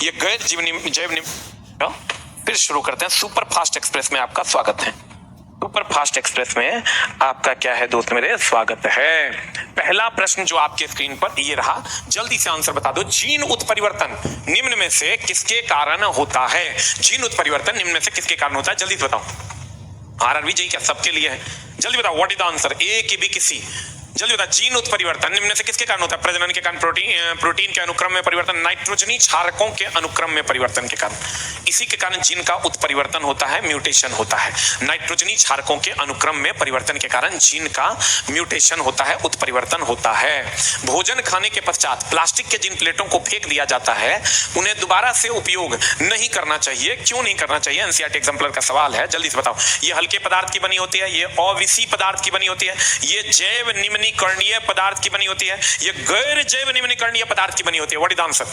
ये गैर जैव फिर शुरू करते हैं। सुपर फास्ट एक्सप्रेस में आपका स्वागत है। सुपर फास्ट एक्सप्रेस में आपका क्या है दोस्त मेरे, स्वागत है। पहला प्रश्न जो आपके स्क्रीन पर ये रहा, जल्दी से आंसर बता दो। जीन उत्परिवर्तन निम्न में से किसके कारण होता है? जीन उत्परिवर्तन निम्न में से किसके कारण होता है? जल्दी से बताओ। आरआरबी जेईई क्या सबके लिए है? जल्दी बताओ, व्हाट इज द आंसर? ए के बी किसी? जल्दी बता। जीन उत्परिवर्तन निम्न में से किसके कारण होता है? प्रजनन के कारण, प्रोटीन के अनुक्रम में परिवर्तन, नाइट्रोजनी क्षारकों के अनुक्रम में परिवर्तन के कारण। इसी के कारण जीन का उत्परिवर्तन होता है, म्यूटेशन होता है। नाइट्रोजनी क्षारकों के अनुक्रम में परिवर्तन के कारण जीन का म्यूटेशन होता है, उत्परिवर्तन होता है। भोजन खाने के पश्चात प्लास्टिक के जिन प्लेटों को फेंक दिया जाता है उन्हें दोबारा से उपयोग नहीं करना चाहिए। क्यों नहीं करना चाहिए? एनसीईआरटी एग्जाम्पलर का सवाल है, जल्दी से बताओ। ये हल्के पदार्थ की बनी होती है, ये अविषी पदार्थ की बनी होती है, ये जैव निम्नीकरणीय पदार्थ की बनी होती है, ये गैर जैव निम्नीकरणीय पदार्थ की बनी होती है। What is the answer?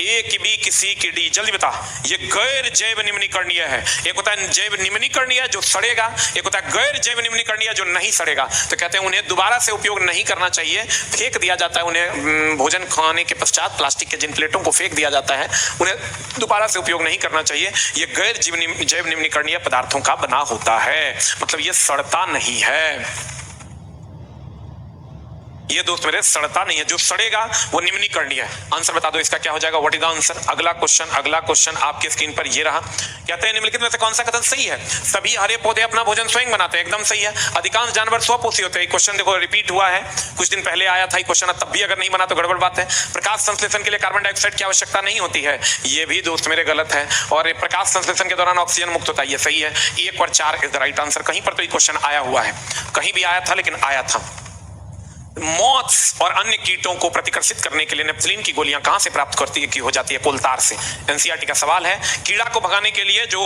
A की बी की सी की डी? जल्दी बता। ये गैर जैव निम्नीकरणीय है। एक होता है जैव निम्नीकरणीय जो सड़ेगा, एक होता है गैर जैव निम्नीकरणीय जो नहीं सड़ेगा। तो कहते हैं उन्हें दोबारा से उपयोग नहीं करना चाहिए, फेंक दिया जाता है उन्हें। भोजन खाने के पश्चात प्लास्टिक के जिन प्लेटों को फेंक दिया जाता है उन्हें दोबारा से उपयोग नहीं करना चाहिए। ये गैर जैव निम्नीकरणीय पदार्थों का बना होता है, मतलब ये सड़ता नहीं है। ये दोस्त मेरे सड़ता नहीं है, जो सड़ेगा वो निम्नीकरणीय है। आंसर बता दो इसका क्या हो जाएगा? What is the answer? अगला क्वेश्चन आपके स्क्रीन पर ये रहा। कहते हैं निम्नलिखित में से कौन सा कथन सही है? सभी हरे पौधे अपना भोजन स्वयं बनाते हैं। एकदम सही है। अधिकांश जानवर स्वपोषी होते हैं। क्वेश्चन देखो रिपीट हुआ है, कुछ दिन पहले आया था क्वेश्चन, तब भी अगर नहीं बना तो गड़बड़ बात है। प्रकाश संश्लेषण के लिए कार्बन डाइऑक्साइड की आवश्यकता नहीं होती है। ये भी दोस्त मेरे गलत है। और प्रकाश संश्लेषण के दौरान ऑक्सीजन मुक्त होता है। ये सही है। 1 और 4 इज द राइट आंसर। कहीं पर तो ये क्वेश्चन आया हुआ है, कहीं भी आया था, लेकिन आया था। मॉथ्स और अन्य कीटों को प्रतिकर्षित करने के लिए नेप्थलीन की गोलियां कहां से प्राप्त करती है की हो जाती है? कोलतार से। एनसीईआरटी का सवाल है। कीड़ा को भगाने के लिए जो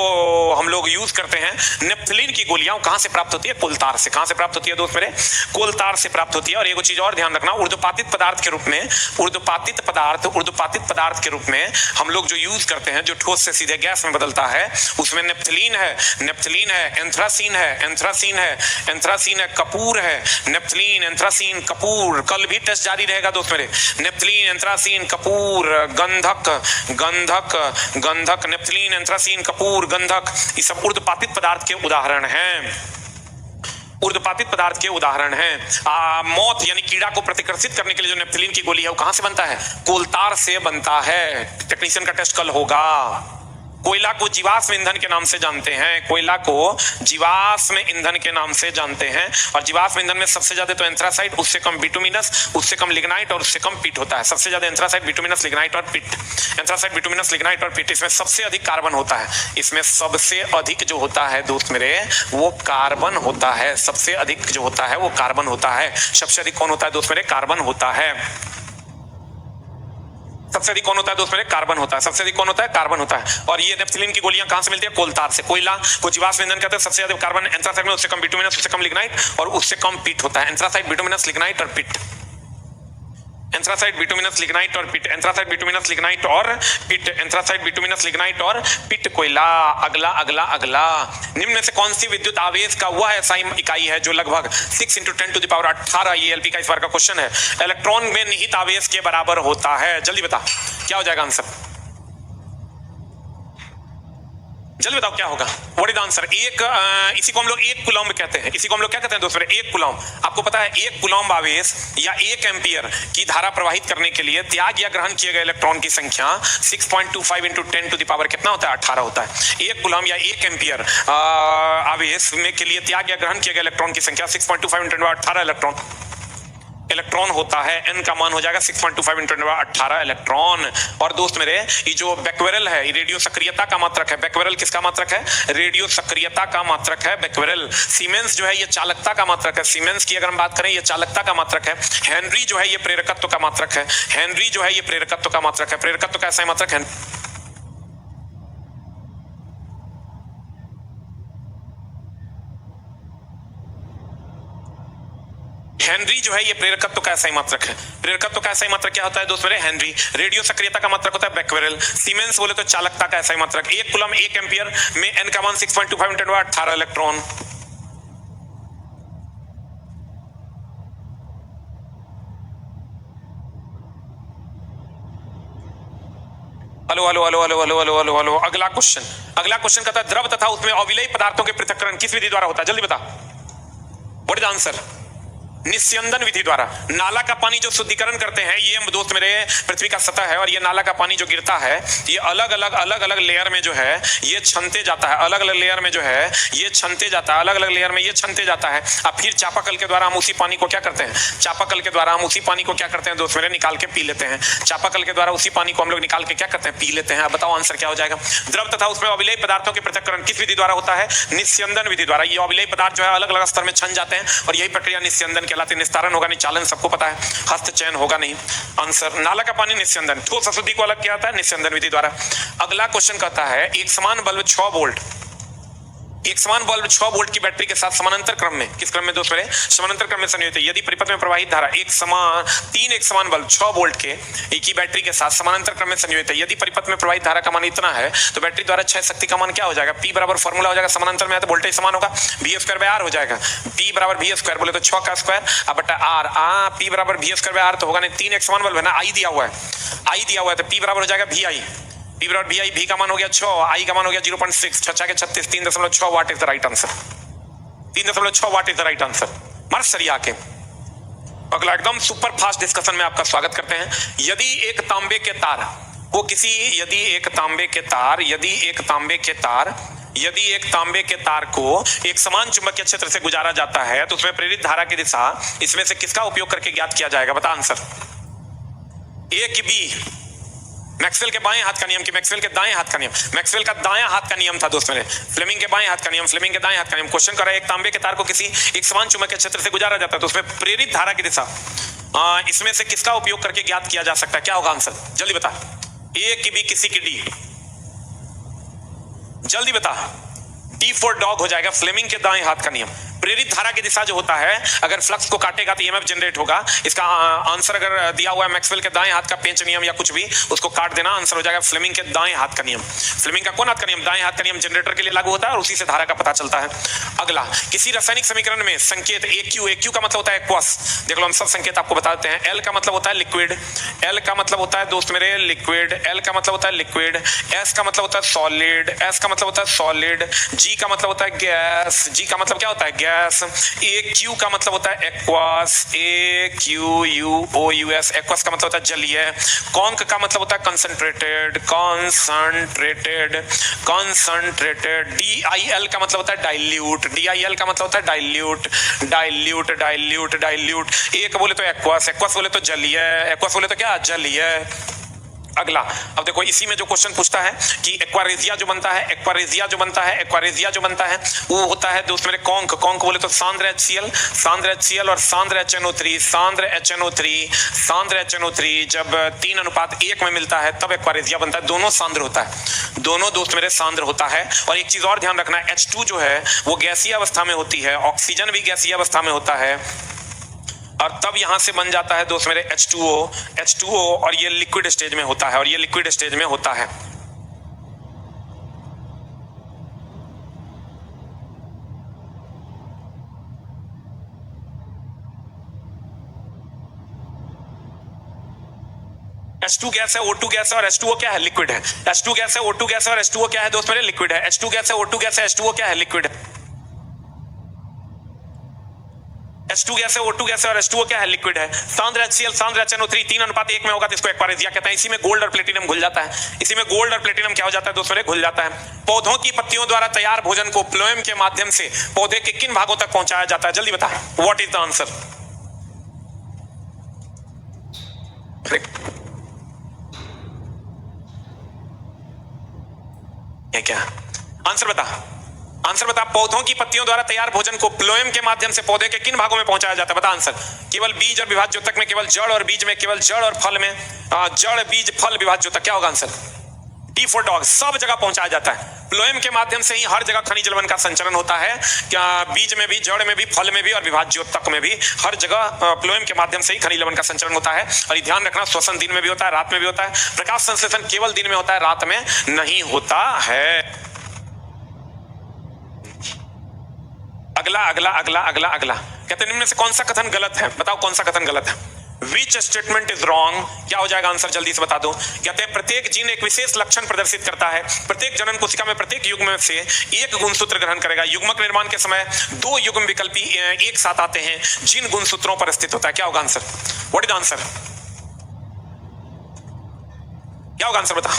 हम लोग यूज करते हैं नेप्थलीन की गोलियां कहां से प्राप्त होती है? कोलतार से। कहां से प्राप्त होती है दोस्त मेरे? कोलतार से प्राप्त होती है। और एक चीज और ध्यान रखना, ऊर्ध्वपातित पदार्थ के रूप में, ऊर्ध्वपातित पदार्थ के रूप में हम लोग जो यूज करते हैं, जो ठोस से सीधे गैस में बदलता है, उसमें नेप्थलीन है, एंथ्रासीन है, कपूर है। Naphthalene, anthracene, Kapoor. कल भी टेस्ट जारी रहेगा दोस्त मेरे। नेप्थलीन, एंथ्रासीन, कपूर, गंधक, नेप्थलीन, एंथ्रासीन, कपूर, गंधक, ये सब ऊर्ध्वपातित पदार्थ के उदाहरण हैं। ऊर्ध्वपातित पदार्थ के उदाहरण हैं। मौत यानी कीड़ा को प्रतिकर्षित करने के लिए जो नेप्थलीन की गोली है वो कहां से बनता है? कोलतार से बनता है। टेक्नीशियन का टेस्ट कल होगा। कोयला को जीवाश्म ईंधन के नाम से जानते हैं। कोयला को जीवाश्म ईंधन के नाम से जानते हैं। और जीवाश्म ईंधन में सबसे ज्यादा तो एंथ्रासाइड, उससे कम बिटुमिनस, उससे कम लिग्नाइट और उससे कम पिट होता है। सबसे ज्यादा एंथ्रासाइड, बिटुमिनस, लिग्नाइट और पिट। एंथ्रासाइड, बिटुमिनस, लिग्नाइट और पिट, इसमें सबसे अधिक कार्बन होता है। इसमें सबसे अधिक जो होता है दोस्त मेरे वो कार्बन होता है। सबसे अधिक जो होता है वो कार्बन होता है। सबसे अधिक कौन होता है दोस्त मेरे? कार्बन होता है। सबसे अधिक कौन होता है दोस्त मेरे? कार्बन होता है। सबसे अधिक कौन होता है? कार्बन होता है। और ये नेप्थलीन की गोलियां कहां से मिलती है? कोलतार से। कोयला को जीवाश्म ईंधन कहते हैं। सबसे ज्यादा कार्बन एंथ्रासाइड में, उससे कम बिटुमिनस, उससे कम लिग्नाइट और उससे कम पिट होता है। एंथ्रासाइड, बिटुमिनस, लिग्नाइट और पिट। एंथ्रासाइड, बिटुमिनस, लिग्नाइट और पिट। एंथ्रासाइड, बिटुमिनस, लिग्नाइट और पिट। एंथ्रासाइड, बिटुमिनस, लिग्नाइट और पिट, कोयला। अगला निम्न में से कौन सी विद्युत आवेश का वह एसआई इकाई है जो लगभग 6 × 10⁻18 ELP का इस बार का क्वेश्चन है, इलेक्ट्रॉन में निहित आवेश के बराबर होता है? जल्दी बता क्या हो जाएगा आंसर? जल्दी बताओ क्या होगा? What is the answer? इसी को हम लोग 1 कूलम्ब कहते हैं। इसी को हम लोग क्या कहते हैं दोस्तों? 1 कूलम्ब। आपको पता है 1 कूलम्ब आवेश या 1 एम्पियर की धारा प्रवाहित करने के लिए त्याग या ग्रहण किए गए इलेक्ट्रॉन की संख्या 6.25 × 10⁻, कितना होता है? 18 होता है। 1 कूलम्ब या 1 एम्पियर आवेश में के लिए त्याग या ग्रहण किए गए इलेक्ट्रॉन की संख्या 6.25 × 10⁻18 इलेक्ट्रॉन होता है। n का मान हो जाएगा 6.25 × 10⁻18 इलेक्ट्रॉन। और दोस्त मेरे ये जो बैक्वेरल है, ये रेडियो सक्रियता का मात्रक है। बैक्वेरल किसका मात्रक है? रेडियो सक्रियता का मात्रक है बैक्वेरल। सीमेंस जो है ये चालकता का मात्रक है। सीमेंस की अगर हम बात करें ये चालकता का मात्रक है। हेनरी जो है ये प्रेरकत्व का मात्रक है। हेनरी जो है ये प्रेरकत्व का मात्रक है। प्रेरकत्व का ऐसा मात्रक है। हेनरी जो है ये प्रेरकत्व का ऐसा ही मात्रक है। प्रेरकत्व का ऐसा ही मात्रक क्या होता है दोस्त मेरे? हेनरी। रेडियो सक्रियता का मात्रक होता है बैक्वेरल। सीमेंस बोले तो चालकता का ऐसा ही मात्रक। 1 कूलम्ब 1 एम्पियर में n का मान 6.25 × 10⁻18 electron. Hello hello hello hello hello hello hello hello. अगला क्वेश्चन कहता है द्रव तथा उसमें अविलेय पदार्थों के पृथक्करण किस विधि द्वारा होता है? जल्दी बता। What is answer? निस्यंदन विधि द्वारा। नाला का पानी जो शुद्धिकरण करते हैं, ये दोस्त मेरे पृथ्वी का सतह है, और ये नाला का पानी जो गिरता है ये अलग अलग लेयर में जो है ये छनते जाता है, अलग अलग लेयर में जो है ये छनते जाता है, अलग अलग लेयर में ये छनते जाता है। अब फिर चापाकल के द्वारा हम उसी पानी को क्या करते हैं? चापाकल के द्वारा हम उसी पानी को क्या करते हैं दोस्त मेरे? निकाल के पी लेते हैं। चापाकल के द्वारा उसी पानी को हम लोग निकाल के क्या करते हैं? पी लेते हैं। अब बताओ आंसर क्या हो जाएगा? द्रव तथा उसमें अविलेय पदार्थों के पृथक्करण किस विधि द्वारा होता है? निस्यंदन विधि द्वारा। ये अविलेय पदार्थ जो है अलग अलग स्तर में छन जाते हैं और यही प्रक्रिया निस्यंदन कहलाती है। निस्तारण होगा, चालन सबको पता है, हस्त चयन होगा नहीं। आंसर नाला का पानी निस्यंदन। ठोस अशुद्धि को अलग किया जाता है निस्यंदन विधि द्वारा। अगला क्वेश्चन कहता है एक समान बल्ब 6 वोल्ट की बैटरी के साथ समानांतर क्रम में, किस क्रम में दोस्त मेरे? समानांतर क्रम में संयोजित है। यदि परिपथ में प्रवाहित धारा एक समान बल्ब 6 वोल्ट के एक ही बैटरी के साथ समानांतर क्रम में संयोजित है, यदि परिपथ में प्रवाहित धारा का मान इतना है तो बैटरी द्वारा क्षय शक्ति का मान क्या हो जाएगा? P बराबर फॉर्मूला हो जाएगा, समानांतर में है तो वोल्टेज समान होगा, V² R हो जाएगा। P बराबर V² बोले तो 6 का स्क्वायर अब बटा R। P बराबर V² R तो होगा नहीं, 3 एक समान बल्ब है ना, I दिया हुआ है तो P बराबर हो जाएगा VI। P बराबर VI, V का मान हो गया 6, I का मान हो गया 0.6, 6 के 36, 3.6 what is the right answer. 3.6 what is the right answer. मार सरिया के। अगला एकदम सुपर फास्ट डिस्कशन में आपका स्वागत करते हैं। यदि एक तांबे के तार को एक समान चुंबकीय क्षेत्र से गुजारा जाता है तो उसमें प्रेरित धारा की दिशा इसमें से किसका उपयोग करके ज्ञात किया जाएगा? बता आंसर। ए कि बी? मैक्सवेल के बाएं हाथ का नियम कि मैक्सवेल के दाएं हाथ का नियम? मैक्सवेल का दायां हाथ का नियम था दोस्त मेरे। फ्लेमिंग के बाएं हाथ का नियम, फ्लेमिंग के दाएं हाथ का नियम। क्वेश्चन कर रहा है एक तांबे के तार को किसी एक समान चुंबकीय क्षेत्र से गुजारा जाता है तो उसमें प्रेरित धारा की दिशा इसमें से किसका उपयोग करके ज्ञात किया जा सकता है? क्या होगा आंसर? जल्दी बता। ए की बी, किसी की डी? जल्दी बता। डी फॉर डॉग हो जाएगा, फ्लेमिंग के दाएं हाथ का नियम। प्रेरित धारा की दिशा जो होता है अगर फ्लक्स को काटेगा तो ईएमएफ जनरेट होगा। इसका आंसर अगर दिया हुआ है मैक्सवेल के दाएं हाथ का पेंच नियम या कुछ भी, उसको काट देना, आंसर हो जाएगा फ्लेमिंग के दाएं हाथ का नियम। फ्लेमिंग का कौन हाथ का नियम? दाएं हाथ का नियम जनरेटर के लिए लागू होता है और उसी से धारा का पता चलता है। अगला, किसी रासायनिक समीकरण में संकेत AQ का मतलब होता है एक्वस। देख लो हम सब संकेत आपको बताते हैं। L का मतलब होता है लिक्विड, L का मतलब होता है दोस्त मेरे लिक्विड, L का मतलब होता है लिक्विड। S का मतलब होता है सॉलिड, S का मतलब होता है सॉलिड। G का मतलब होता है गैस, G का मतलब क्या होता है? गैस। AQ का मतलब होता है एक्वस, AQUOUS, एक्वस का मतलब होता है जलीय। कॉन्क का मतलब होता है कंसंट्रेटेड, DIL का मतलब होता है डाइल्यूट, DIL का मतलब होता है डाइल्यूट। एक बोले तो एक्वस, एक्वस बोले तो जलीय, एक्वस बोले तो क्या? जलीय। अगला, अब देखो इसी में जो क्वेश्चन पूछता है कि एक्वारेजिया जो बनता है वो होता है दोस्त मेरे कॉन्क बोले तो सांद्र HCl और सांद्र HNO3 जब 3:1 में मिलता है तब एक्वारेजिया बनता है। दोनों सांद्र होता है, दोनों दोस्त मेरे सांद्र होता है। और एक चीज और ध्यान रखना है, H2 जो है वो गैसीय अवस्था में होती है, ऑक्सीजन भी गैसीय अवस्था में होता है और तब यहां से बन जाता है दोस्त मेरे H2O और ये लिक्विड स्टेज में होता है, H2 गैस है, O2 गैस है और H2O क्या है? लिक्विड है। H2 गैस है, O2 गैस है और H2O क्या है दोस्त मेरे? लिक्विड है। H2 गैस है, O2 गैस है, H2O क्या है? लिक्विड है। H2 गैस है, O2 गैस है और H2O क्या है? लिक्विड है। सांद्र HCl, सांद्र HNO3 3:1 में होगा तो इसको एक्वारेजिया कहते हैं। इसी में गोल्ड और प्लेटिनम घुल जाता है, क्या हो जाता है दोस्तों? घुल जाता है। पौधों की पत्तियों द्वारा तैयार भोजन को फ्लोएम के माध्यम से पौधे के किन भागों तक पहुंचाया जाता है? जल्दी बता। What is the answer? क्या आंसर बता। पौधों की पत्तियों द्वारा तैयार भोजन को फ्लोएम के माध्यम से पौधे के किन भागों में पहुंचाया जाता है? बता आंसर। केवल बीज और विभाज्योतक में, केवल जड़ और बीज में, केवल जड़ और फल में, जड़ बीज फल विभाज्योतक। क्या होगा आंसर? D for dog. सब जगह पहुंचाया जाता है। फ्लोएम के माध्यम से ही हर जगह खनिज लवण का संचरण होता है, क्या बीज में भी, जड़ में भी, फल में भी और विभाज्योतक में भी, हर जगह फ्लोएम के माध्यम से ही खनिज लवण का संचरण होता है। और ये ध्यान रखना, श्वसन दिन में भी होता है, रात में भी होता है। प्रकाश संश्लेषण केवल दिन में होता है, रात में नहीं होता है। अगला कहते निम्न में से कौन सा कथन गलत है? बताओ कौन सा कथन गलत है? Which statement is wrong? क्या हो जाएगा आंसर, जल्दी से बता दो। कहते हैं प्रत्येक जीन एक विशेष लक्षण प्रदर्शित करता है। प्रत्येक जनन कोशिका में प्रत्येक युग्म से एक गुणसूत्र ग्रहण करेगा। युग्मक निर्माण के समय दो युग्म विकल्पी एक साथ आते हैं जिन गुणसूत्रों पर स्थित होता है। क्या होगा आंसर? What is answer? क्या होगा आंसर, बता।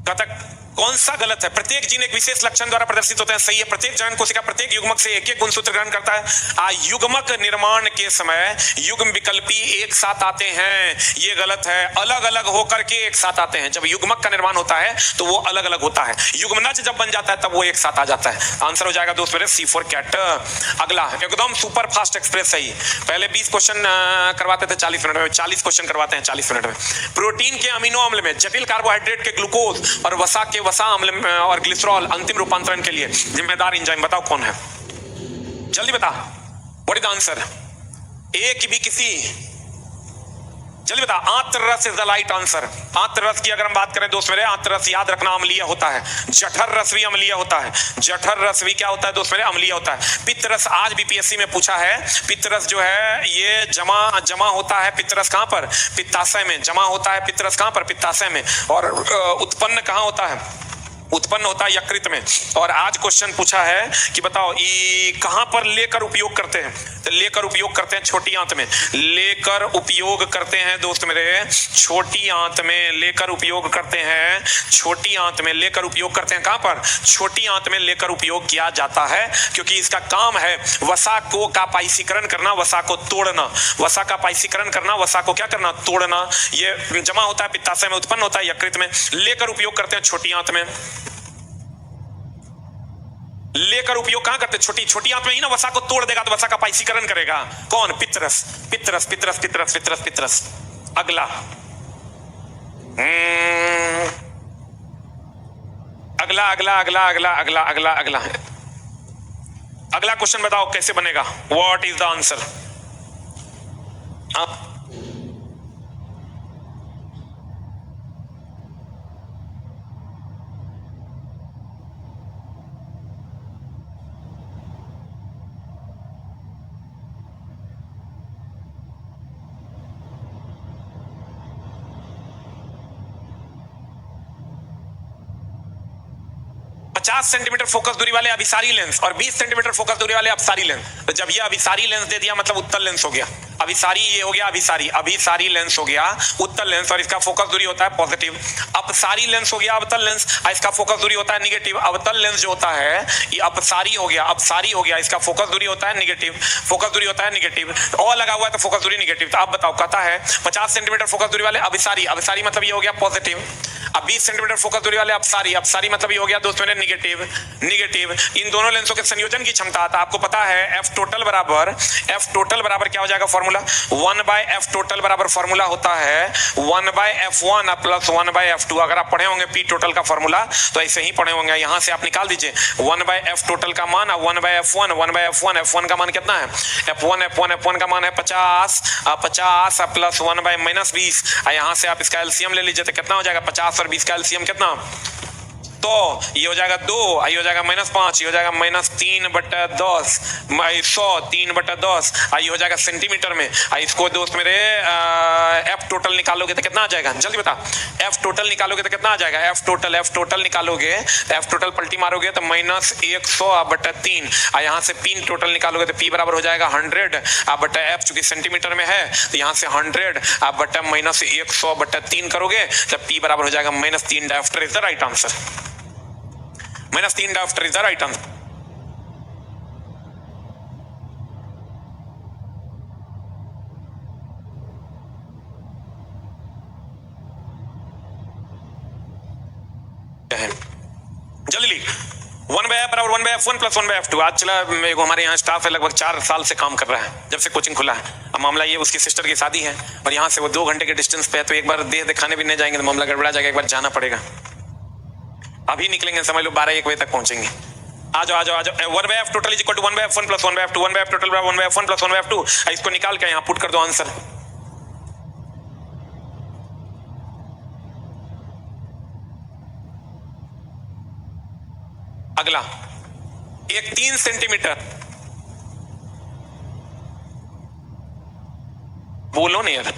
कहता कौन सा गलत है? प्रत्येक जीन एक विशेष लक्षण द्वारा प्रदर्शित होते हैं, सही है। प्रत्येक जनन कोशिका प्रत्येक युग्मक से एक एक गुणसूत्र ग्रहण करता है। युग्मक निर्माण के समय युग्म विकल्पी एक साथ आते हैं, ये गलत है। अलग अलग होकर के एक साथ आते हैं। जब युग्मक का निर्माण होता है तो वो अलग अलग होता है, युग्मनज जब बन जाता है तब वो एक साथ आ जाता है। आंसर हो जाएगा दोस्त मेरे सी फॉर कैट। अगला एकदम सुपर फास्ट एक्सप्रेस, सही। पहले 20 क्वेश्चन करवाते थे 40 मिनट में, 40 क्वेश्चन करवाते हैं 40 मिनट में। प्रोटीन के अमीनो अम्ल में जटिल कार्बोहाइड्रेट के ग्लूकोज और वसा के वसा अम्ल और ग्लिसरॉल अंतिम रूपांतरण के लिए जिम्मेदार एंजाइम बताओ कौन है? जल्दी बता। What is the answer? एक भी किसी, जल्दी बता। आंत्ररस इज द राइट आंसर। आंत्ररस की अगर हम बात करें दोस्त मेरे, आंत्ररस याद रखना अम्लीय होता है। जठर रस भी अम्लीय होता है। जठर रस भी क्या होता है दोस्त मेरे? अम्लीय होता है। पित्तरस आज भी पीएससी में पूछा है। पित्तरस जो है ये जमा होता है। पित्तरस कहां पर? पित्ताशय में। जमा होता है पित्तरस कहां पर? पित्ताशय में। और उत्पन्न कहां होता है? उत्पन्न होता है यकृत में। और आज क्वेश्चन पूछा है कि बताओ ये कहां पर लेकर उपयोग करते हैं? तो लेकर उपयोग करते हैं छोटी आंत में। लेकर उपयोग करते हैं दोस्त मेरे छोटी आंत में। लेकर उपयोग करते हैं छोटी आंत में। लेकर उपयोग करते हैं कहां पर? छोटी आंत में लेकर उपयोग किया जाता है, क्योंकि इसका काम है वसा को का पाइसीकरण करना, वसा को तोड़ना। वसा का पाइसीकरण करना, वसा को क्या करना? तोड़ना। ये जमा होता है पित्ताशय में, उत्पन्न होता है यकृत में। लेकर उपयोग करते हैं छोटी आंत में। लेकर उपयोग कहां करते? छोटी छोटी आंत में ही ना। वसा को तोड़ देगा तो वसा का पाइसीकरण करेगा कौन? पित्तरस। पित्तरस पित्तरस पित्तरस पित्तरस पित्तरस। अगला अगला अगला अगला अगला अगला अगला अगला अगला क्वेश्चन बताओ कैसे बनेगा? What is the answer? 50 centimetre focus दूरी वाले अभिसारी लेंस और 20 सेंटीमीटर फोकस दूरी वाले अपसारी लेंस। तो जब ये अभिसारी लेंस दे दिया मतलब उत्तल लेंस हो गया। अभिसारी ये हो गया अभिसारी, अभिसारी लेंस हो गया उत्तल लेंस और इसका फोकस दूरी होता है पॉजिटिव। अपसारी लेंस हो गया अवतल लेंस, इसका फोकस दूरी होता है निगेटिव। अवतल लेंस जो होता है ये अपसारी हो गया, अपसारी हो गया, इसका फोकस दूरी होता है निगेटिव। फोकस दूरी होता है निगेटिव और लगा हुआ है तो फोकस दूरी निगेटिव। तो आप बताओ, कहता है 50 सेंटीमीटर फोकस दूरी वाले अभिसारी, अभिसारी मतलब ये हो गया पॉजिटिव। अब 20 सेंटीमीटर फोकस दूरी वाले अपसारी, अपसारी मतलब ये हो गया दोस्तों मेरे निगेटिव। निगेटिव इन दोनों लेंसों के संयोजन की क्षमता था आपको पता है एफ टोटल बराबर क्या हो जाएगा फॉर्मूला 1/f टोटल बराबर फॉर्मूला होता है 1/f1 प्लस 1/f2। अगर आप पढ़े होंगे पी टोटल का फॉर्मूला तो ऐसे ही पढ़े होंगे, यहां से आप निकाल दीजिए 1/f टोटल का मान 1/f1, 1/f1, f1 का मान कितना है f1 का मान है 50 प्लस 1/-20। यहां से आप इसका एलसीएम ले लीजिए तो कितना हो जाएगा 50 और 20 का एलसीएम कितना, तो ये हो जाएगा 2, ये हो जाएगा -5, ये हो जाएगा -3/10, 100 3/10, ये हो जाएगा सेंटीमीटर में। इसको दोस्त मेरे एफ टोटल निकालोगे तो कितना आ जाएगा जल्दी बता। एफ टोटल निकालोगे तो कितना आ जाएगा एफ टोटल निकालोगे तो एफ टोटल पलटी मारोगे तो -100/3। यहाँ से पी टोटल निकालोगे तो पी बराबर हो जाएगा 100/f, चूंकि सेंटीमीटर में है तो यहाँ से 100/-100/3 करोगे तो पी बराबर हो जाएगा -3 dioptre is the right answer. -3 dioptre is the right answer. जल्दी लिख 1/f बराबर 1/f1 प्लस 1/f2। आज चला हमारे यहाँ स्टाफ है लगभग 4 साल से काम कर रहा है जब से कोचिंग खुला है। अब मामला ये उसकी सिस्टर की शादी है और यहाँ से वो 2 घंटे के डिस्टेंस पे है, तो एक बार देह दिखाने भी नहीं जाएंगे तो मामला गड़बड़ा जाएगा, एक बार जाना पड़ेगा। अभी निकलेंगे समझ लो 12-1 बजे तक पहुंचेंगे। आ जाओ 1/f total is equal to 1/f1 plus 1/f2, 1/f total बराबर 1/f1 प्लस 1/f2। इसको निकाल के यहाँ पुट कर दो आंसर। अगला एक 3 सेंटीमीटर बोलो नहीं यार।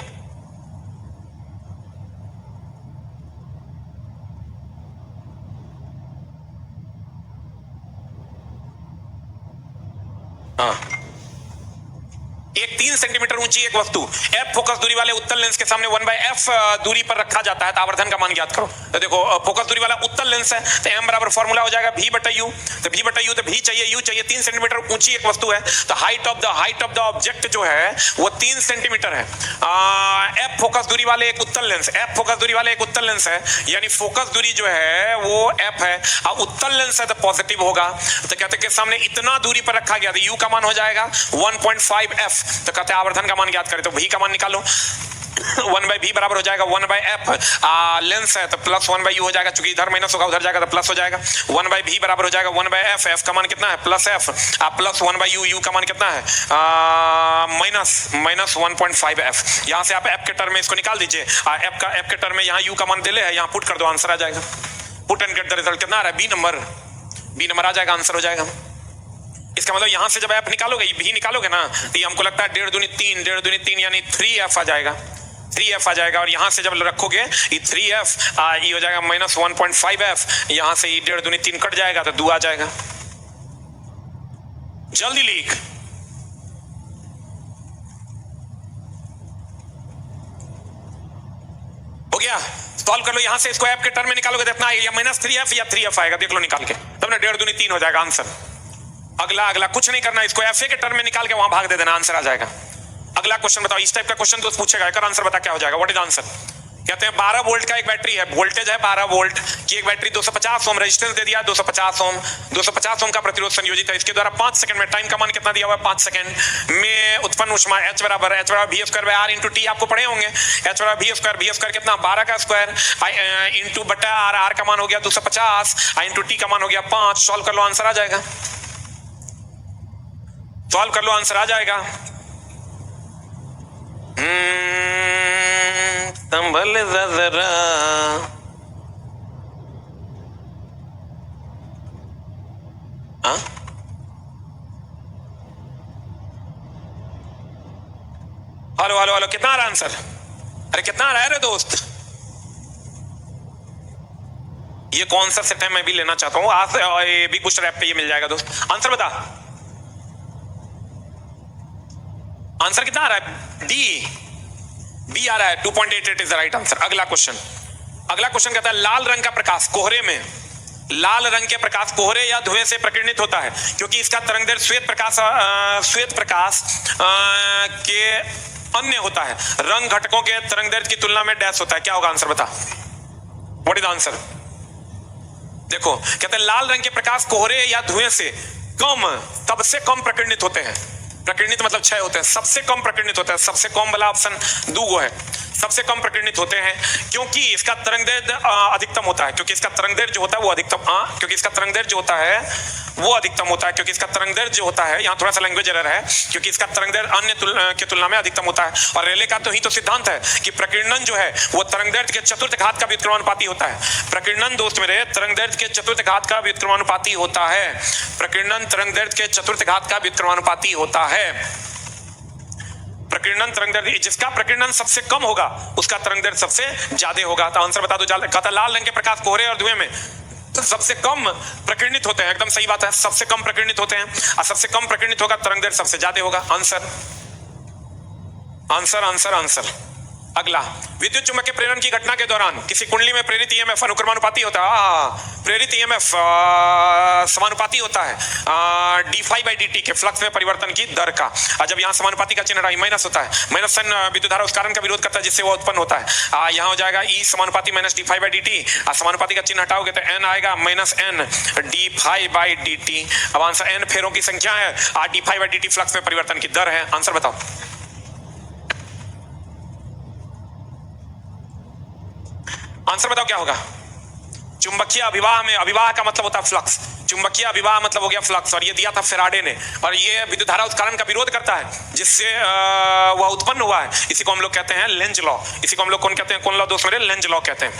हाँ, एक 3 सेंटीमीटर ऊंची एक वस्तु f फोकस दूरी वाले उत्तल लेंस के सामने 1/f दूरी पर रखा जाता है तो आवर्धन का मान ज्ञात करो। तो देखो फोकस दूरी वाला उत्तल लेंस है तो m बराबर फॉर्मूला हो जाएगा v बटा u। तो v बटा u तो v चाहिए, u चाहिए। 3 सेंटीमीटर ऊंची एक वस्तु है तो हाइट ऑफ द ऑब्जेक्ट जो है वो 3 सेंटीमीटर है। f फोकस दूरी वाले एक उत्तल लेंस, f फोकस दूरी वाले एक उत्तल लेंस है, यानी फोकस दूरी जो है वो f है और उत्तल लेंस है तो पॉजिटिव होगा। तो कहते हैं कि सामने इतना दूरी पर रखा गया तो u का मान हो जाएगा 1.5f। तो कहते हैं आवर्धन का मान ज्ञात करें तो v का मान निकालो। 1/v बराबर हो जाएगा 1/f। लेंस है तो प्लस 1/u हो जाएगा, चूंकि इधर माइनस होगा उधर जाएगा तो प्लस हो जाएगा। 1/v बराबर हो जाएगा 1/f। f का मान कितना है plus f, plus 1/u, u का मान कितना है माइनस 1.5f। यहां से आप f के टर्म में इसको निकाल दीजिए। f के टर्म में यहाँ u का मान दिले है, यहाँ पुट कर दो, आंसर आ जाएगा। Put and get the result कितना आ रहा है बी नंबर आ जाएगा, आंसर हो जाएगा। इसका मतलब यहां से जब आप निकालोगे भी निकालोगे ना तो ये हमको लगता है 1.5 दूनी 3 यानी 3f आ जाएगा, 3f आ जाएगा। और यहां से जब रखोगे ये 3f ये हो जाएगा माइनस 1.5f। यहां से ये 1.5 दूनी 3 कट जाएगा तो 2 आ जाएगा। जल्दी लिख। हो गया, सॉल्व कर लो। यहां से इसको f के टर्म में निकालोगे तो इतना या माइनस 3f या 3f आएगा, देख लो निकाल के, तब ना 1.5 दूनी 3 हो जाएगा आंसर। अगला कुछ नहीं करना, इसको एफ के टर्म में निकाल के वहां भाग दे देना, आंसर आ जाएगा। अगला क्वेश्चन बताओ, इस टाइप का क्वेश्चन दोस्त पूछेगा, एक आंसर बता क्या हो जाएगा, व्हाट इज आंसर। कहते हैं 12 वोल्ट का एक बैटरी है, वोल्टेज है 12 वोल्ट की एक बैटरी, 250 ओम रेजिस्टेंस दे दिया, 250 ओम का प्रतिरोध संयोजित है। इसके द्वारा 5 सेकंड में, टाइम का मान कितना दिया हुआ है 5 सेकंड में उत्पन्न ऊष्मा H बराबर v square by r into T, आपको पढ़े होंगे। H बराबर v स्क्वायर कितना 12 का स्क्वायर इंटू बटा r का मान हो गया 250 इंटू टी का मान हो गया 5। सॉल्व कर लो, आंसर आ जाएगा। सॉल्व कर लो, आंसर आ जाएगा। संभल जरा। हेलो कितना आ रहा आंसर? अरे कितना आ रहा है रे दोस्त? ये कौन सा सेट है मैं भी लेना चाहता हूँ। आज बिग बूस्टर ऐप पे ये मिल जाएगा दोस्त। आंसर बता, आंसर कितना आ रहा है? बी आ रहा है, 2.88 इज द राइट आंसर। अगला क्वेश्चन कहता है लाल रंग का प्रकाश कोहरे में, लाल रंग के प्रकाश कोहरे या धुएं से प्रकीर्णित होता है क्योंकि इसका तरंगदैर्घ्य श्वेत प्रकाश के अन्य होता है। रंग घटकों के तरंगदैर्घ्य की तुलना में डैश होता है, क्या होगा आंसर बता, व्हाट इज आंसर। देखो कहते हैं लाल रंग के प्रकाश कोहरे या धुएं से कम, सबसे कम प्रकीर्णित होते हैं। प्रकीर्णित मतलब क्षय होते हैं, सबसे कम प्रकीर्णित होता है। सबसे कम वाला ऑप्शन दूगो है, सबसे कम प्रकीर्णित होते हैं क्योंकि इसका तरंगदैर्घ्य अधिकतम होता है, क्योंकि इसका तरंगदैर्घ्य जो होता है वो अधिकतम, क्योंकि इसका तरंगदैर्घ्य जो होता है वो अधिकतम होता है, क्योंकि इसका तरंगदैर्घ्य जो होता है, यहाँ थोड़ा सा लैंग्वेज एरर है, क्योंकि इसका तरंगदैर्घ्य अन्य की तुलना में अधिकतम होता है। और रेले का तो ही तो सिद्धांत है कि प्रकीर्णन जो है वो तरंगदैर्घ्य के चतुर्थ घात का व्युत्क्रमानुपाती होता है। प्रकीर्णन दोस्त मेरे तरंगदैर्घ्य के चतुर्थ घात का व्युत्क्रमानुपाती होता है। प्रकीर्णन तरंगदैर्घ्य के चतुर्थ घात का व्युत्क्रमानुपाती होता है। प्रकीर्णन तरंगदैर्घ्य, जिसका प्रकीर्णन सबसे कम होगा उसका तरंगदैर्घ्य सबसे ज्यादा होगा। तो आंसर बता दो, कहता लाल रंग के प्रकाश कोहरे और धुएं में तो सबसे कम प्रकीर्णित होते हैं, एकदम सही बात है, सबसे कम प्रकीर्णित होते हैं और सबसे कम प्रकीर्णित होगा तरंगदैर्घ्य सबसे ज्यादा होगा। Answer answer answer answer. अगला, विद्युत चुम्बकीय प्रेरण की घटना के दौरान किसी कुंडली में प्रेरित ईएमएफ अनुक्रमानुपाती होता है। प्रेरित ईएमएफ समानुपाती होता है d∅dt के फ्लक्स में परिवर्तन की दर का। और जब यहाँ समानुपाती का चिन्ह माइनस होता है, माइनस साइन विद्युत धारा उस कारण का विरोध करता है जिससे वो उत्पन्न होता है। यहाँ हो जाएगा E समानुपाती माइनस d∅dt, समानुपाती का चिन्ह हटाओगे तो n आएगा माइनस n d∅dt। अब आंसर n फेरों की संख्या है, d∅dt फ्लक्स में परिवर्तन की दर है। आंसर बताओ, आंसर बताओ क्या होगा। चुंबकीय अभिवाह में, अभिवाह का मतलब होता है फ्लक्स, चुंबकीय अभिवाह मतलब हो गया फ्लक्स, और ये दिया था फेराडे ने। और ये विद्युत धारा उस कारण का विरोध करता है जिससे वह उत्पन्न हुआ है। इसी को हम लोग कहते हैं लेंज लॉ। इसी को हम लोग कौन कहते हैं, कौन लॉ दोस्त मेरे? लेंज लॉ कहते हैं।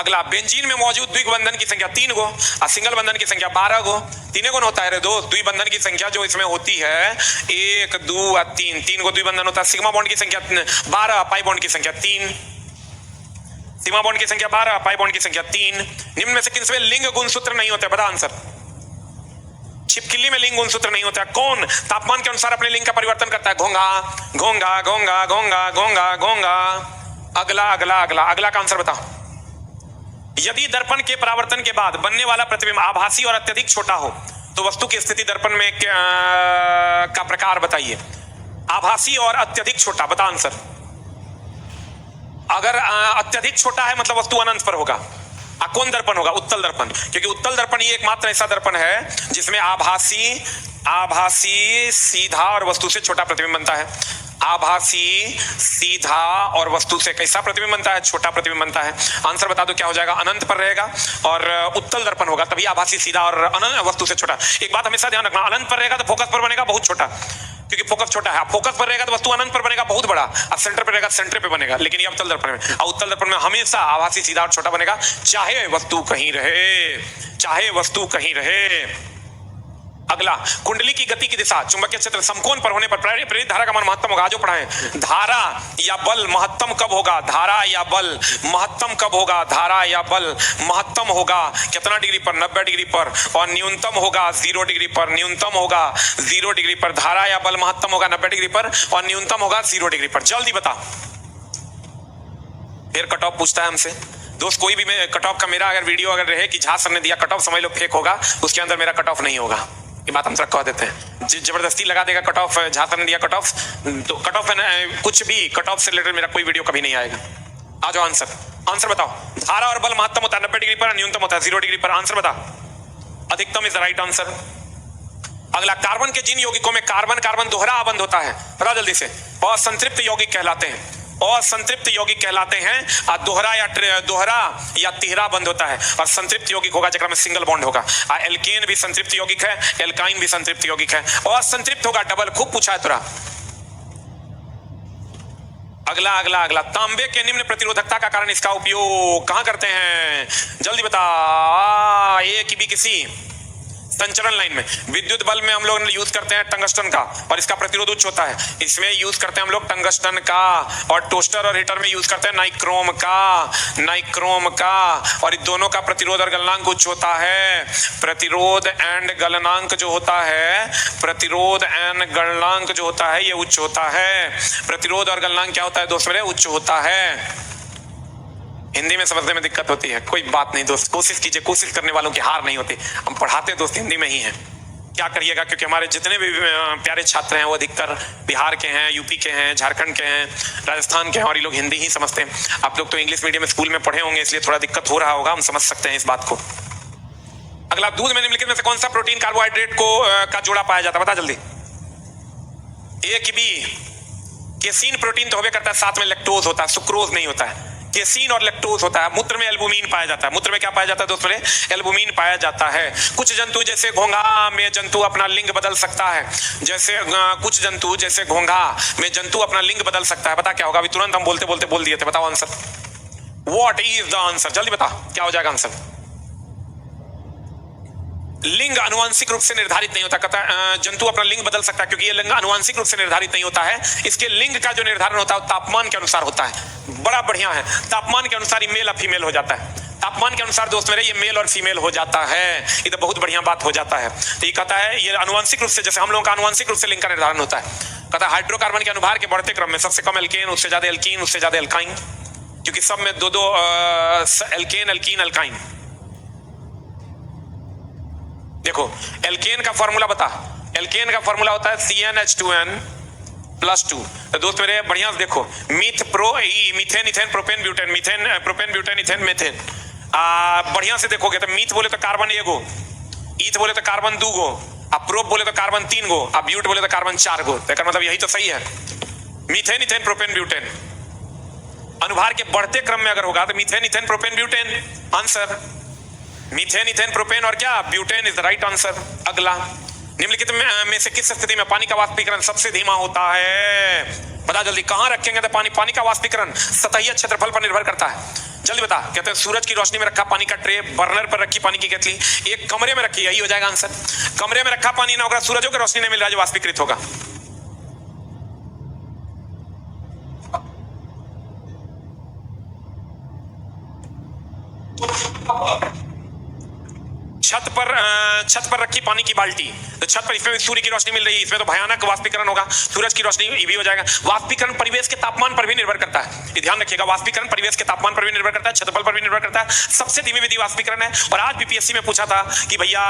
अगला, बेंजीन में मौजूद द्विबंधन की संख्या 3 गो और सिंगल बंधन की संख्या 12 गो। 3 गो होता है रे दोस्त। द्विबंधन की संख्या जो इसमें होती है 1 2 और 3 गो द्विबंधन होता है। सिग्मा बॉन्ड की संख्या 12, पाई बॉन्ड की संख्या 3। सिग्मा बॉन्ड की संख्या 12, पाई बॉन्ड की संख्या 3। निम्न में से किसमें लिंग गुणसूत्र नहीं होता है? बता आंसर। छिपकली में लिंग गुणसूत्र नहीं होता है। कौन तापमान के अनुसार अपने लिंग का परिवर्तन करता है? घोंगा घोंगा घोंगा घोंगा घोंगा घोंगा। अगला अगला अगला अगला का आंसर बताओ। यदि दर्पण के परावर्तन के बाद बनने वाला प्रतिबिंब आभासी और अत्यधिक छोटा हो तो वस्तु की स्थिति दर्पण में का प्रकार बताइए। आभासी और अत्यधिक छोटा, बता आंसर। अगर अत्यधिक छोटा है मतलब वस्तु अनंत पर होगा। कौन दर्पण होगा? उत्तल दर्पण, क्योंकि उत्तल दर्पण ही एकमात्र ऐसा दर्पण है जिसमें आभासी सीधा और वस्तु से छोटा प्रतिबिंब बनता है। आभासी सीधा और वस्तु से कैसा प्रतिबिंब बनता है? छोटा प्रतिबिंब बनता है। आंसर बता दो क्या हो जाएगा? अनंत पर रहेगा और उत्तल दर्पण होगा, तभी आभासी सीधा और अनंत वस्तु से छोटा। एक बात हमेशा ध्यान रखना, अनंत पर रहेगा तो फोकस पर बनेगा बहुत छोटा, क्योंकि फोकस छोटा है। फोकस पर रहेगा तो वस्तु अनंत पर बनेगा बहुत बड़ा, और सेंटर पर रहेगा सेंटर पे बनेगा। लेकिन ये उत्तल दर्पण में, और उत्तल दर्पण में हमेशा आभासी सीधा और छोटा बनेगा, चाहे वस्तु कहीं रहे, चाहे वस्तु कहीं रहे। अगला, कुंडली की गति की दिशा चुंबकीय क्षेत्र समकोण पर होने पर प्रेरित धारा का मान महत्तम होगा। जो पढ़ाएं, धारा या बल महत्तम कब होगा? धारा या बल महत्तम कब होगा? धारा या बल महत्तम होगा कितना डिग्री पर? 90 डिग्री पर। और न्यूनतम होगा 0 डिग्री पर। न्यूनतम होगा 0 डिग्री पर। धारा या बल महत्तम होगा 90 डिग्री पर और न्यूनतम होगा 0 डिग्री पर। जल्दी बता। फिर कट ऑफ पूछता है हमसे। दोस्त कोई भी कट ऑफ का मेरा अगर वीडियो अगर रहे कि झा सर ने दिया कट ऑफ, समझ लो फेक होगा, उसके अंदर मेरा कट ऑफ नहीं होगा। ये बात हम सब कह देते हैं। जबरदस्ती लगा देगा कट ऑफ, झा सर ने दिया कट ऑफ, तो कट ऑफ कुछ भी कट ऑफ से रिलेटेड मेरा कोई वीडियो कभी नहीं आएगा। आ जाओ आंसर। आंसर बताओ। धारा और बल महत्तम होता है 90 डिग्री पर, न्यूनतम होता है 0 डिग्री पर। आंसर बता। अधिकतम इज द राइट आंसर। अगला, कार्बन के जिन यौगिकों में कार्बन कार्बन दोहरा आबंध होता है, बता जल्दी से। असंतृप्त यौगिक कहलाते हैं। असंतृप्त यौगिक कहलाते हैं। दोहरा या तिहरा बंध होता है। और संतृप्त यौगिक होगा जगह में सिंगल बॉन्ड होगा। एल्केन भी संतृप्त यौगिक है, एल्काइन भी संतृप्त यौगिक है। असंतृप्त होगा डबल। खूब पूछा है तुरा। अगला अगला अगला, तांबे के निम्न प्रतिरोधकता का कारण इसका उपयोग कहां करते हैं? जल्दी बता। ए की बी किसी संचरण लाइन में। विद्युत बल्ब में हम लोग यूज करते हैं टंगस्टन का और इसका प्रतिरोध उच्च होता है। इसमें यूज करते हैं हम लोग टंगस्टन का। और टोस्टर और हीटर में यूज करते हैं नाइक्रोम का। और इन दोनों का प्रतिरोध और गलनांक उच्च होता है। प्रतिरोध एंड गलनांक जो होता है, प्रतिरोध एंड गलनांक जो होता है ये उच्च होता है। प्रतिरोध और गलनांक क्या होता है दोस्त मेरे? उच्च होता है। हिंदी में समझने में दिक्कत होती है, कोई बात नहीं दोस्त, कोशिश कीजिए। कोशिश करने वालों की हार नहीं होती। हम पढ़ाते दोस्त हिंदी में ही हैं, क्या करिएगा, क्योंकि हमारे जितने भी प्यारे छात्र हैं वो अधिकतर बिहार के हैं, यूपी के हैं, झारखंड के हैं, राजस्थान के हैं, और ये लोग हिंदी ही समझते हैं। आप लोग तो इंग्लिश मीडियम स्कूल में पढ़े होंगे, इसलिए थोड़ा दिक्कत हो रहा होगा, हम समझ सकते हैं इस बात को। अगला, दूध में निम्नलिखित में से कौन सा प्रोटीन कार्बोहाइड्रेट को का जोड़ा पाया जाता है? बता जल्दी। ए की बी। केसीन प्रोटीन तो होवे करता है, साथ में लैक्टोज होता है, सुक्रोज नहीं होता है। केसीन और लैक्टोज होता है। मूत्र में एल्बुमिन पाया जाता है। मूत्र में क्या पाया जाता है दोस्त मेरे? एल्बुमिन पाया जाता है। कुछ जंतु जैसे घोंघा में जंतु अपना लिंग बदल सकता है। जैसे कुछ जंतु जैसे घोंघा में जंतु अपना लिंग बदल सकता है। बता क्या होगा? अभी तुरंत हम बोलते बोलते बोल दिए थे। बताओ answer. What is the answer? जल्दी बता क्या हो जाएगा आंसर। लिंग आनुवांशिक रूप से निर्धारित नहीं होता। कहता जंतु अपना लिंग बदल सकता है क्योंकि ये लिंग आनुवांशिक रूप से निर्धारित नहीं होता है। इसके लिंग का जो निर्धारण होता है तापमान के अनुसार होता है। बड़ा बढ़िया है। तापमान के अनुसार मेल और फीमेल हो जाता है। तापमान के अनुसार दोस्त मेरे ये मेल और फीमेल हो जाता है। ये तो बहुत बढ़िया बात हो जाता है। तो ये कहता है ये आनुवांशिक रूप से, जैसे हम लोगों का आनुवांशिक रूप से लिंग का निर्धारण होता है। कहता है हाइड्रोकार्बन के अनुभार के बढ़ते क्रम में सबसे कम एल्केन, उससे ज्यादा एल्कीन, उससे ज्यादा एल्काइन, क्योंकि सब में दो एल्केन, एल्कीन, एल्काइन। देखो एल्केन का फॉर्मूला बता। एल्केन का फॉर्मूला होता है CnH2n+2। तो दोस्त मेरे बढ़िया से देखो, methane, ethane, propane, butane, methane, propane, butane, ethane, methane. बढ़िया से देखोगे तो मीथ बोले तो कार्बन 1 गो, ईथ बोले तो कार्बन 2 गो, अब प्रोप बोले तो कार्बन 3 गो, अब ब्यूट बोले तो कार्बन 4 गो। तो मतलब यही तो सही है। Methane, ethane, propane, butane. अनुभार के बढ़ते क्रम में अगर होगा तो methane, ethane, propane, butane. Answer methane, ethane, propane और क्या butane is the right answer. अगला, निम्नलिखित में से किस स्थिति में पानी का वाष्पीकरण सबसे धीमा होता है? बता जल्दी। कहां रखेंगे तो पानी का वाष्पीकरण सतहीय क्षेत्रफल पर निर्भर करता है। जल्दी बता। कहते हैं सूरज की रोशनी में रखा पानी का ट्रे, बर्नर पर रखी पानी की केतली, एक कमरे में रखी, यही हो जाएगा आंसर। कमरे में रखा पानी ना होगा, सूरज होकर रोशनी नहीं मिल रहा जो वाष्पीकृत होगा। छत पर रखी पानी की बाल्टी, तो छत पर इसमें सूर्य की रोशनी मिल रही है, इसमें तो भयानक वाष्पीकरण होगा, सूरज की रोशनी भी हो जाएगा। वाष्पीकरण परिवेश के तापमान पर भी निर्भर करता है, ये ध्यान रखिएगा। वाष्पीकरण परिवेश के तापमान पर भी निर्भर करता है, क्षेत्रफल पर भी निर्भर करता है। सबसे धीमी विधि वाष्पीकरण है। और आज बीपीएससी में पूछा था कि भैया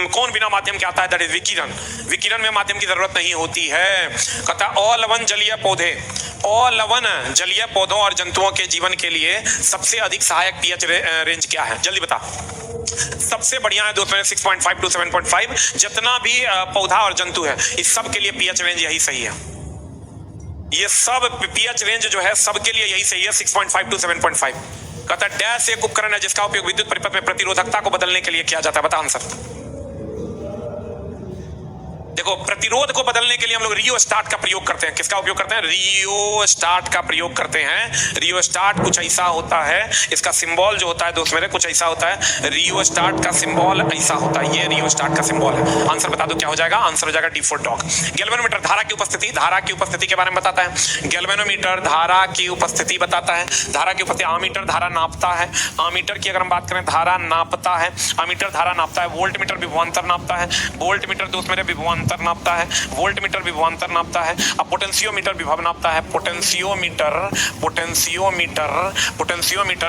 कौन बिना माध्यम के आता है, दैट इज विकिरण। विकिरण में माध्यम की जरूरत नहीं होती है। कहता अलवण जलीय पौधे, अलवण जलीय पौधों और जंतुओं के जीवन के लिए सबसे अधिक सहायक पीएच रेंज क्या है, जल्दी बता। सबसे बढ़िया है दोस्तों 6.5 to 7.5। जितना भी पौधा और जंतु है इस सब के लिए पीएच रेंज यही सही है। ये सब पीएच रेंज जो है सबके लिए यही सही है, 6.5 to 7.5। कहता है डैश एक उपकरण है जिसका उपयोग विद्युत परिपथ में प्रतिरोधकता को बदलने के लिए किया जाता है, बता आंसर। देखो प्रतिरोध को बदलने के लिए हम लोग रियोस्टाट का प्रयोग करते हैं। किसका उपयोग करते हैं? रियोस्टाट का प्रयोग करते हैं। रियोस्टाट कुछ ऐसा होता है, इसका सिंबल जो होता है दोस्त मेरे कुछ ऐसा होता है। रियोस्टाट का सिंबल ऐसा होता है, ये रियोस्टाट का सिंबल है। आंसर बता दो क्या हो जाएगा, आंसर हो जाएगा डी फॉर डॉग। गैल्वेनोमीटर धारा की उपस्थिति, धारा की उपस्थिति के बारे में बताता है। गैल्वेनोमीटर धारा की उपस्थिति बताता है। धारा की उपस्थिति, आमीटर धारा नापता है। आमीटर की अगर हम बात करें धारा नापता है, आमीटर धारा नापता है। वोल्टमीटर विभवांतर नापता है। वोल्टमीटर दोस्त मेरे विभवांतर नापता है। वोल्टमीटर विभवांतर नापता है। अब पोटेंशियोमीटर विभव नापता है। पोटेंशियोमीटर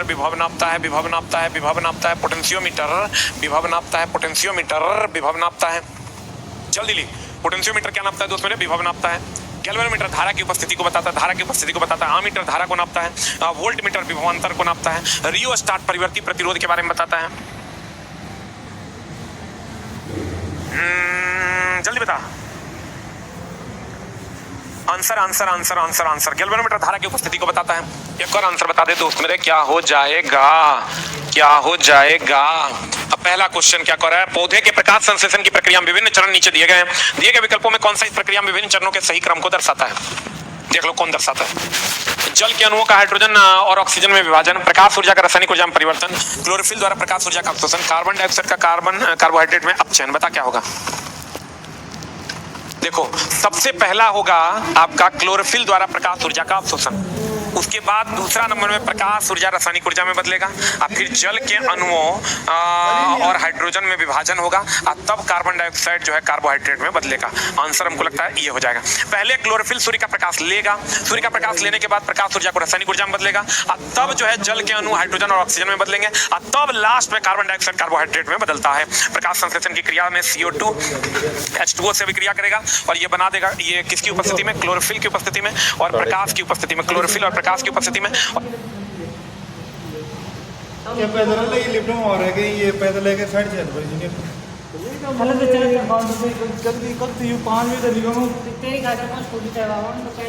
विभव नापता है, विभव नापता है, विभव नापता है। पोटेंशियोमीटर विभव नापता है, पोटेंशियोमीटर विभव नापता है। जल्दी ली, पोटेंशियोमीटर क्या नापता है दोस्त मेरे? विभव नापता है। गैल्वेनोमीटर धारा की उपस्थिति को बताता है, धारा की उपस्थिति को बताता है। आमीटर धारा को नापता है। वोल्टमीटर विभवांतर को नापता है। रियोस्टाट परिवर्ती प्रतिरोध के बारे में बताता है। जल्दी बता answer, answer, answer, answer, answer. Galvanometer धारा की उपस्थिति को बताता है। एक और आंसर बता दे दोस्त मेरे, क्या हो जाएगा, क्या हो जाएगा। अब पहला क्वेश्चन क्या कर रहा है? पौधे के प्रकाश संश्लेषण की प्रक्रिया में विभिन्न चरण नीचे दिए गए हैं। दिए गए विकल्पों में कौन सा इस प्रक्रिया में विभिन्न चरणों के सही क्रम को दर्शाता है? देख लो कौन दर्शाता है। जल के अणुओं का हाइड्रोजन और ऑक्सीजन में विभाजन, प्रकाश ऊर्जा का रासायनिक ऊर्जा में परिवर्तन, क्लोरोफिल द्वारा प्रकाश ऊर्जा का अवशोषण, कार्बन डाइऑक्साइड का कार्बोहाइड्रेट में अपचयन। बता क्या होगा। देखो सबसे पहला होगा आपका क्लोरोफिल द्वारा प्रकाश ऊर्जा का अवशोषण। उसके बाद दूसरा नंबर में प्रकाश ऊर्जा रासायनिक ऊर्जा में बदलेगा। अब फिर जल के अणुओं और हाइड्रोजन में विभाजन होगा और तब कार्बन डाइऑक्साइड जो है कार्बोहाइड्रेट में बदलेगा। आंसर हमको लगता है ये हो जाएगा। पहले क्लोरोफिल सूर्य का प्रकाश लेगा, सूर्य का प्रकाश लेने के बाद प्रकाश ऊर्जा को रासायनिक ऊर्जा में बदलेगा और तब जो है जल के अणु हाइड्रोजन और ऑक्सीजन में बदलेंगे और तब लास्ट में कार्बन डाइऑक्साइड कार्बोहाइड्रेट में बदलता है। प्रकाश संश्लेषण की क्रिया में CO2 H2O से विक्रिया करेगा और ये बना देगा, ये किसकी उपस्थिति में? क्लोरोफिल की उपस्थिति में और प्रकाश की उपस्थिति में, क्लोरोफिल और प्रकाश की उपस्थिति में। ये पैदल ले लिफ्ट में आ रहे हैं, ये पैदल लेके साइड चल रही है। मतलब तो चल जल्दी कब 5 बजे निकलूं तेरी गाड़ी में स्कूटी चलाऊं तो क्या